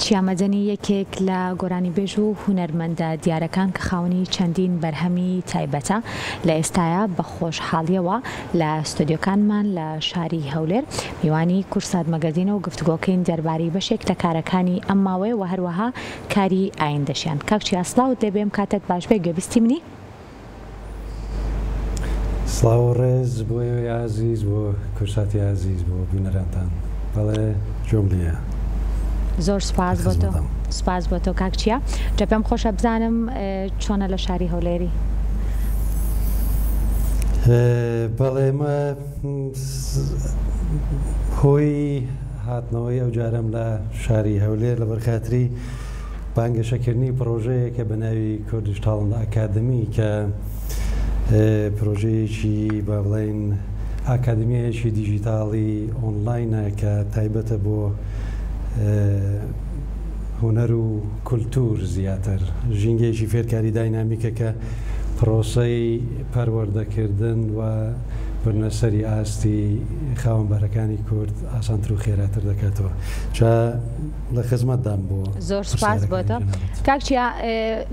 چیامەجەنی یەکێک لە گۆرانیبێژ و هونەرمەندە دیارەکان کە خاوەنی چەندین بەرهەمی تایبەتە لە ئێستاە بە خۆشحاڵیەوە لە ستۆدیۆکانمان لە شاری هەولێر میوانی کورسات مەگەزینە و گفتوگۆکەین دەربارەی بەشێک لە کارەکانی ئەم ماوەیە و هەروەها کاری ئایندەشیان. کاکچی ئاسڵاوت دەبێم کاتت باش بێ گوێبیستی منی؟ سڵاو و ڕێز بۆ عزیز بۆ کورساتی عزیز بۆ بینەرانتان بەڵێ جۆم لێە. زۆر سپاس بۆ تۆ سپاس بۆ تۆ کاکچیە. جا پێم خۆشە بزانم چۆنە لە شاری هەولێری؟ بەڵێ ئێمە هۆی هاتنەوەی ئەو جارەم لە شاری هەولێر لە بەرخاتری بانگەشەکردنی پرۆژەیەکە بە ناوی کوردیش تاڵند ئاکادمی کە پرۆژەیەکی با بڵێن ئاکادمیایەکی دیژیتاڵی ئۆنلاینە کە تایبەتە بۆ هونەر و کولتور زیاتر ژینگەیەکی فێرکاری داینامیکە کە پرۆسەی پەروەردەکردن و بردنەسەری ئاستی خاوەنبەرەکانی کورد ئاسانتر و خێراتر دەکاتەوە. جا لە خزمەتدام بۆ زۆر سپاس بۆ تۆ. کاکچیا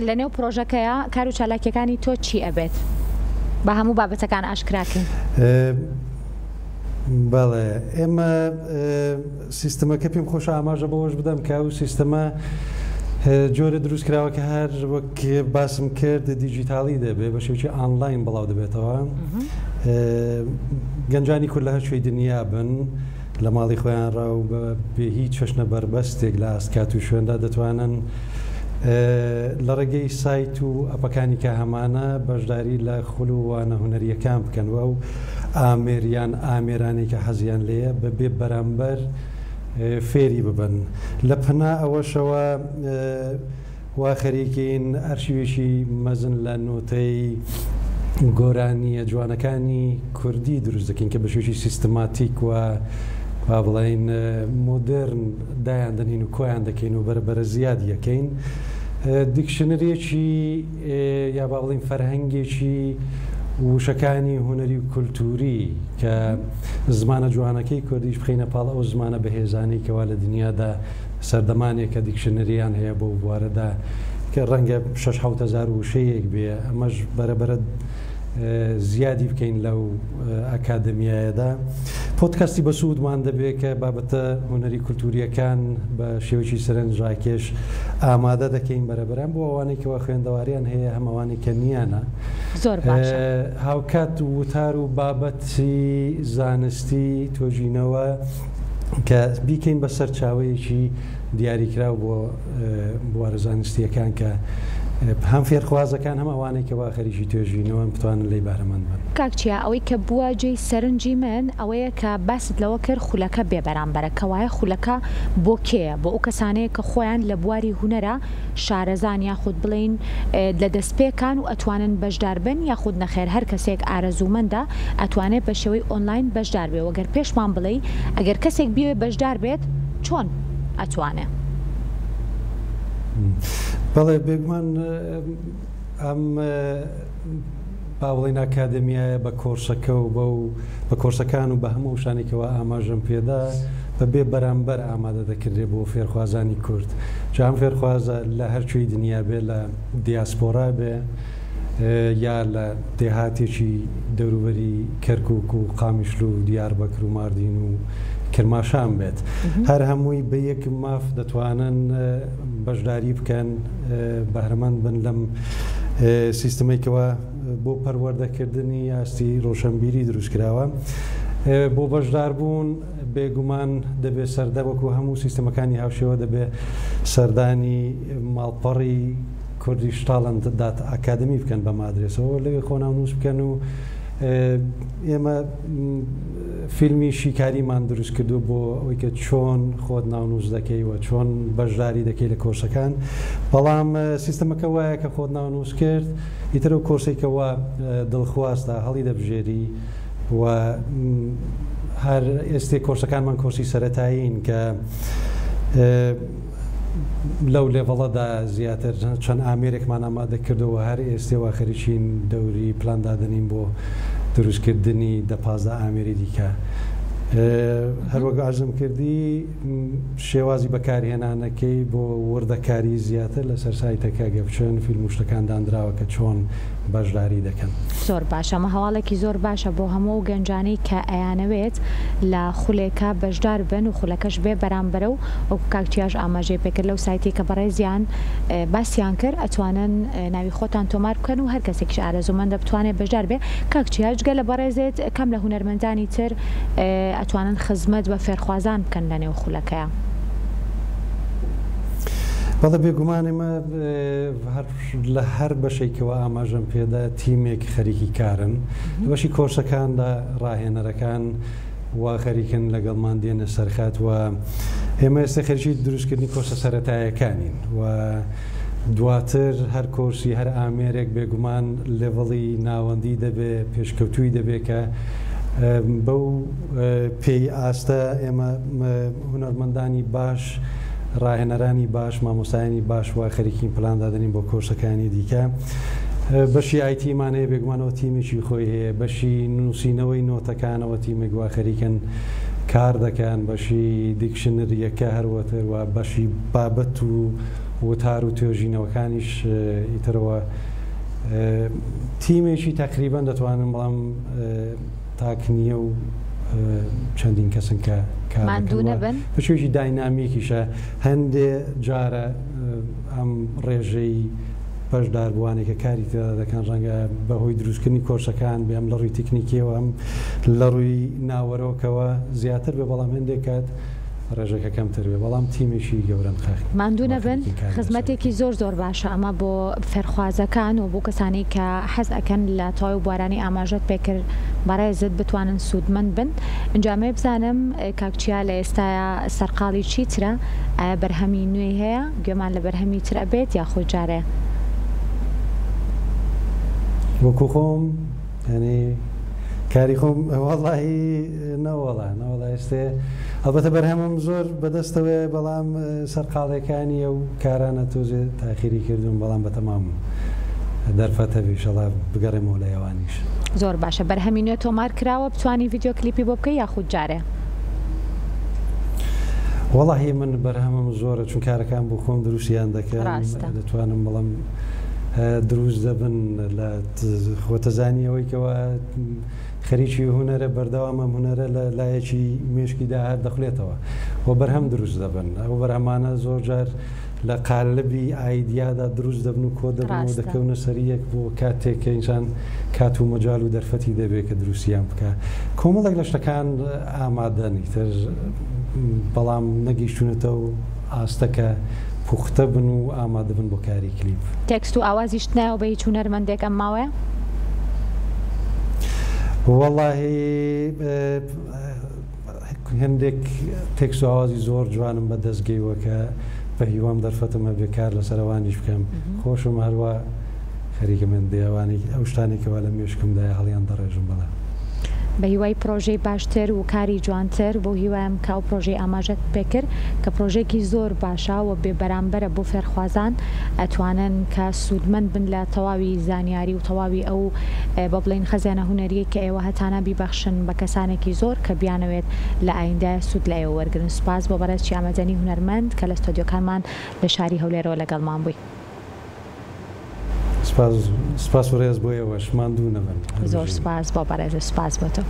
لە نێو پرۆژەکەیە کار و چالاکیەکانی تۆ چی ئەبێت؟ بە هەموو بابەتەکان ئاشکراکەین. بەڵێ ئێمە سیستەمەکە پێم خۆش ئاماژە بەوەش بدەم کە ئەو سیستەمە جۆرە دروستکراوە کە هەر وەک باسم کرد دیجیتاڵی دەبێت بە شێوکی ئانلاین بڵاو دەبێتەوە. گەنجانی کورد لە هەر شوێی دنیا بن لە ماڵی خۆیان ڕاو بێ هیچ چەشنە بەربەستێک لە ئاسکات و شوێندا دەتوانن لە ڕێگەی سایت و ئەپەکانی کە هەمانە بەشداری لە خولووانە هونەریەکان بکەنەوە و ئامێریان ئامێرانی کە حەزیان لێیە بەبێ بەرامبەر فێری ببن. لە پنا ئەوەشەوە وا خەریکین ئەرشیوێکی مەزن لە نۆتەی گۆرانیە جوانەکانی کوردی دروست دەکەین کە بە شێوەیەکی سیستەماتیک و با بڵێن مۆدرن دایان دەنین و کۆیان دەکەین و بەرەبەرە زیادی یەکەین. دیکشنەرێکی یا با بڵێن فەرهەنگێکی وشەکانی هونەری و کولتوری کە زمانە جوانەکەی کوردیش بخینە پاڵ ئەو زمانە بەهێزانەی کەوا لە دنیادا سەردەمانێک کە دیکشنەریان هەیە بۆ بوارەدا کە ڕەنگە 6-7 وشەیەک بێ ئەمەش بەرەبەرە زیادی بکەین لەو ئاکادمیایەدا. پۆدکاستی بە سوودمان دەبێت کە بابەتە هونەری کولتوریەکان بە شێوەی سەرنجڕاکێش ئامادە دەکەین بەرەبەران بۆ ئەوانەی کەوا خوێندەواریان هەیە هەمووانی کە نیانە. زۆر باشە. هاوکات وتار و بابەتی زانستی تۆژینەوە کە بیکەین بە سەرچاوەیەکی دیاریکراو بۆ بوارە زانستیەکان کە هەم فێرخوازەکان هەم ئەوانەی کەوا خەریکی توێژینەوە بتوانن لێی بارەمەند بن. کاکچیا ئەوەی کە بووە جێی سەرنجی من ئەوەیە کە باست لەوە کرد خولەکە بێ بەرامبەرە کەوایە خولەکە بۆ کێیە؟ بۆ ئەو کەسانەیە کە خۆیان لە بواری هونەرە شارەزان یاخود بڵین لە دەستپێکان و ئەتوانن بەشدار بن یاخود نەخێر هەر کەسێک ئارەزوومەندە ئەتوانێت بە شێوەی ئۆنلاین بەشدار بێ. وەگەر پێشمان بڵێ ئەگەر کەسێک بێ بەشدار بێت چۆن ئەتوانێت؟ بەڵێ بێگومان ئەم باوڵین ئاکادمیایە بە کۆرسەکە و بە کۆرسەکان و بە هەموو شانێکەوە ئاماژەم پێدا بەبێ بەرامبەر ئامادە دەکردێت بۆ فێرخوازانی کورد. جام فێرخوازە لە هەرچووی دنیا بێ لە دیاسپۆرا بێ یا لە دێهاتێکی دەوروبەری کەرکووک و قامیشلو و دیاربەکر و ماردین و کرماشان بێت هەر هەمووی بە یەک ماف دەتوانن بەشداری بکەن بەهرەمەند بن لەم سیستەمێکەوە بۆ پەروەردەکردنی ئاستی ڕۆشنبیری دروستکراوە. بۆ بەشداربوون بێگومان دەبێت سەردە وەکو هەموو سیستەمەکانی هاوشێوە دەبێت سەردانی ماڵپەڕی کوردیش تاڵند دات ئاکادمی بکەن بە مادرسەوە لەوێ خۆناونووس بکەن و ئێمە فیلمی شیکاریمان دروست کردو بۆ ئەوەی کە چۆن خۆت ناونووس دەکەی و چۆن بەشداری دەکەی لە کۆرسەکان. بەڵام سیستەمەکە وایە کە خۆت ناونووس کرد ئیتر و کۆرسێکەوە دڵخوازدا هەڵی دەبژێری و هەر ئێستا کۆرسەکانمان کۆرسی سەرەتایین کە لەو لێڤڵەدا زیاتر چەند ئامێرێکمان ئامادە کردەوە هەر ئێستێوە خەریکین دەوری پلاندادنین بۆ دروستکردنی 10-15 ئامێری دیکە هەروەک ئازم کردی شێوازی بەکارهێنانەکەی بۆ وردەکاری زیاتر لەسەر سایتەکە گەبچن فیلم و شتەکان دانراوە کە چۆن بەشداری دەکەن. زۆر باشە، ئەمە هەواڵێکی زۆر باشە بۆ هەموو گەنجانەی کە ئەیانەوێت لە خولێکە بەشدار بن و خولەکەش بێ بەرامبەرە و ئەو کاکتیاژ ئاماژەی پێکرد لەو سایتی کە بەڕێزیان باسییان کرد ئەتوانن ناوی خۆتان تۆمار بکەن و هەر کەسێکیش ئارەزومەندە بتوانێت بەشدار بێ. کاکتیاژ گەلە بەڕێزێت کەم لە هونەرمەندانی تر ئەتوانن خزمەت بە فێرخوازان بکەن لە نێو خولەکەیە؟ بەڵێ بێگومانێمە لە هەر بەشێکەوە ئاماژەم پێدا تیمێک خەریکی کارن بەشی کۆرسەکاندا ڕاهێنەرەکان وا خەریکن لەگەڵمان دێنە سەرخات و ئێمە ئێستا خەرجی دروستکردنی کۆرسە سەرەتایەکانین و دواتر هەر کۆرسی هەر ئامێرێک بێگومان لێڤڵی ناوەندی دەبێ پێشکەوتووی دەبێت کە بەو پێی ئاستە ئێمە هونەرمەندانی باش ڕاهێنەرانی باش مامۆستایانی باش وا خەریکین پلاندادنین بۆ کۆرسەکانی دیکە. بەشی ئایتیمانەیە بێگومانەوە تیمێکی خۆی هەیە، بەشی نووسینەوەی نۆتەکانەوە تیمێک وا خەریکن کار دەکەن، بەشی دیکشنەریەکە هەروەتر و بەشی بابەت و وتار و توێژینەوەکانیش ئیترەوە تیمێکی تقریبان دەتوانم بەڵام تاکنیە و چەندین کەسن کە بەشێکی داینامیکیشە. هەندێ جارە ئەم ڕێژەی بەشداربووانێکە کاری تێدا دەکەن ڕەنگە بەهۆی دروستکردنی کۆرسەکان بێم لە ڕووی تکنیکیەوە ئەم لە ڕووی ناوەرۆکەوە زیاتر بێ بەڵام هەندێک کات ڕێژەکە کەمتر بێ بەڵام تیمێکی گەورەم خاخ ماندوو نەبن. خزمەتێکی زۆر باشە ئەمە بۆ فێرخوازەکان و بۆ کەسانی کە حەز ئەکەن لە تاوی و بوارانی ئاماژەت پێکرد بەڕێزت بتوانن سوودمەند بن. ئەنجامێ بزانم کاکچیا لە ئێستاە سەرقاڵی چیترە؟ ئایا بەرهەمی نوێی هەیە گوێمان لە بەرهەمی ترە بێت یاخۆ جارێ؟ وەکو خۆم ینی کاری خۆم وەڵاهی نەوەڵا ئێستێ ئەلبەتە بەرهەمم زۆر بەدەستەوەی بەڵام سەرقاڵەکانی ئەو کارانە تۆزێ تاخیری کردوم بەڵام بەتەمام دەرفەتە بێشەڵا بگەڕێمەوە لە ئەوانیش. زۆر باشە. بەرهەمی نوێ تۆمار کراوە بتوانی ڤیدیۆ کلیپی بۆ بکەی یاخود جارێ؟ وەڵاهی من بەرهەمم زۆرە چون کارەکان بۆ خۆم دروستیان دەکەن دەتوانم بەڵام دروست دەبن لە خۆتەزانیەوەی کەەوە خەریکی هوەرە بەردەوامە هوەرە لە لایەکی مێشکی داهات دەخولێتەوە و بەرهەم دروست دەبن. ئەو بەرهەمانە زۆر جار لە قالبی ئایدیادا دروست دەبن و کۆ دەبن و دەکەونە سەریەک بۆ کاتێک کە ئینسان کات و مەجال و دەرفەتی دەبێت کە دروستیان بکە. کۆمەڵێک لە شتەکان ئامادەنی تر بەڵام نەگەیشتونێتە و ئاستەکە پوختە بن و ئامادە بن بۆ کاری کلیپ. تێکست و ئاوازیشت نایەوە بە هیچ هونەرمەندێک ئەم ماوەیە؟ وەڵاهی هەندێک تێکست و ئاوازی زۆر جوانم بە دەستگەیوە کە بە هیوام دەرفەتمە بێکار لەسەر ئەوانیش بکەم. خۆشم هەروە خەریکە من دێوانی ئەو شتانێکەوە لە مێشکمدای هەڵیان دەڕێژم بەڵە. بە هیوای پرۆژەی باشتر و کاری جوانتر بۆ هیوایم کە ئەو پرۆژەی ئاماژەت پێکرد کە پرۆژێکی زۆر باشە و بێبەرامبەرە بۆ فێرخوازان ئەتوانن کە سوودمەند بن لە تەواوی زانیاری و تەواوی ئەو بە بڵین خەزیانە هونەریە کە ئێوە هەتانە بیبەخشن بە کەسانێکی زۆر کە بیانەوێت لە ئایندای سوود لە ئێوە وەرگن. سوپاس بۆ بەڕێز چیامەجەنی هونەرمەند کە لە ستۆدیۆکانمان لە شاری هەولێرەوە لەگەڵمان بووی. سپاس و ڕێز بۆ ئێوەش ماندوو نەبن. زۆر سپاس بۆ بەڕێز، سپاس بۆ تۆ.